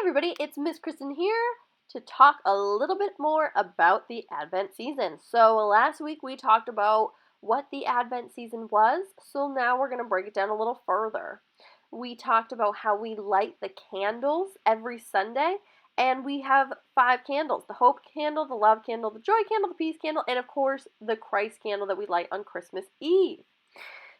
Everybody, it's Miss Kristen here to talk a little bit more about the Advent season. So last week we talked about what the Advent season was, so now we're going to break it down a little further. We talked about how we light the candles every Sunday, and we have 5 candles: the hope candle, the love candle, the joy candle, the peace candle, and of course the Christ candle that we light on Christmas Eve.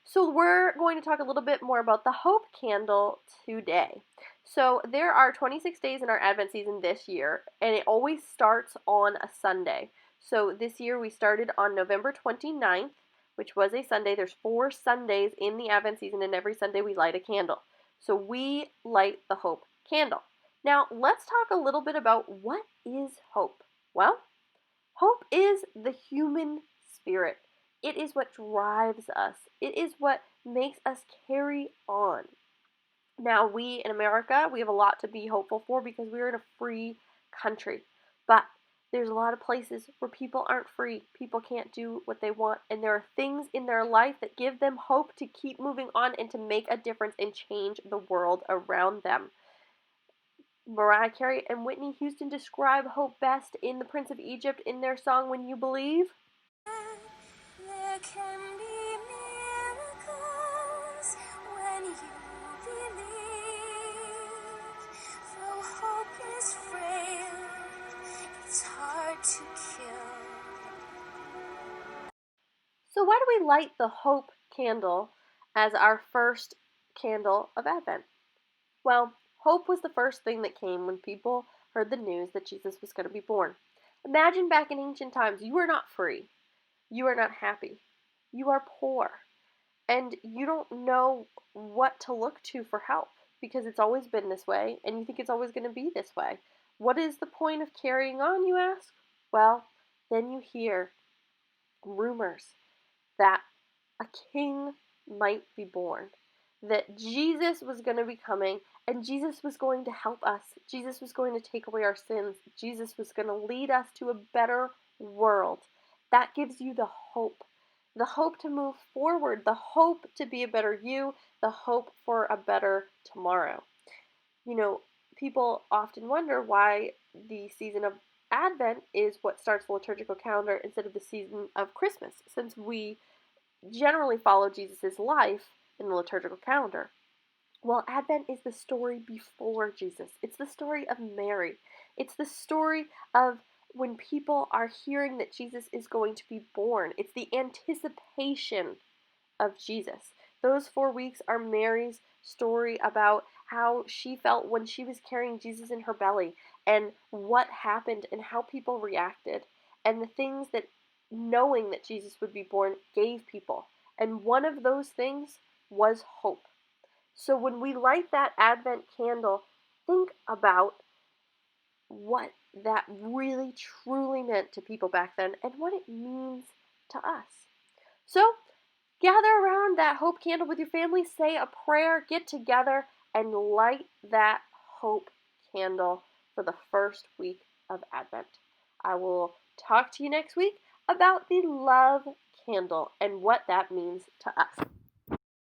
So we're going to talk a little bit more about the hope candle today. So there are 26 days in our Advent season this year, and it always starts on a Sunday. So this year we started on November 29th, which was a Sunday. There's 4 Sundays in the Advent season, and every Sunday we light a candle. So we light the hope candle. Now let's talk a little bit about what is hope. Well, hope is the human spirit. It is what drives us. It is what makes us carry on. Now, we in America, we have a lot to be hopeful for because we're in a free country. But there's a lot of places where people aren't free. People can't do what they want. And there are things in their life that give them hope to keep moving on and to make a difference and change the world around them. Mariah Carey and Whitney Houston describe hope best in The Prince of Egypt in their song When You Believe. There can be miracles when you believe. Though hope is frail, it's hard to kill. So why do we light the hope candle as our first candle of Advent? Well, hope was the first thing that came when people heard the news that Jesus was going to be born. Imagine back in ancient times, you are not free. You are not happy. You are poor. And you don't know what to look to for help because it's always been this way and you think it's always going to be this way. What is the point of carrying on, you ask? Well, then you hear rumors that a king might be born, that Jesus was going to be coming, and Jesus was going to help us. Jesus was going to take away our sins. Jesus was going to lead us to a better world. That gives you the hope to move forward, the hope to be a better you, the hope for a better tomorrow. You know, people often wonder why the season of Advent is what starts the liturgical calendar instead of the season of Christmas, since we generally follow Jesus' life in the liturgical calendar. Well, Advent is the story before Jesus. It's the story of Mary. It's the story of when people are hearing that Jesus is going to be born. It's the anticipation of Jesus. Those 4 weeks are Mary's story about how she felt when she was carrying Jesus in her belly and what happened and how people reacted and the things that knowing that Jesus would be born gave people. And one of those things was hope. So when we light that Advent candle, think about what that really truly meant to people back then and what it means to us. So gather around that hope candle with your family, say a prayer, get together, and light that hope candle for the first week of Advent. I will talk to you next week about the love candle and what that means to us.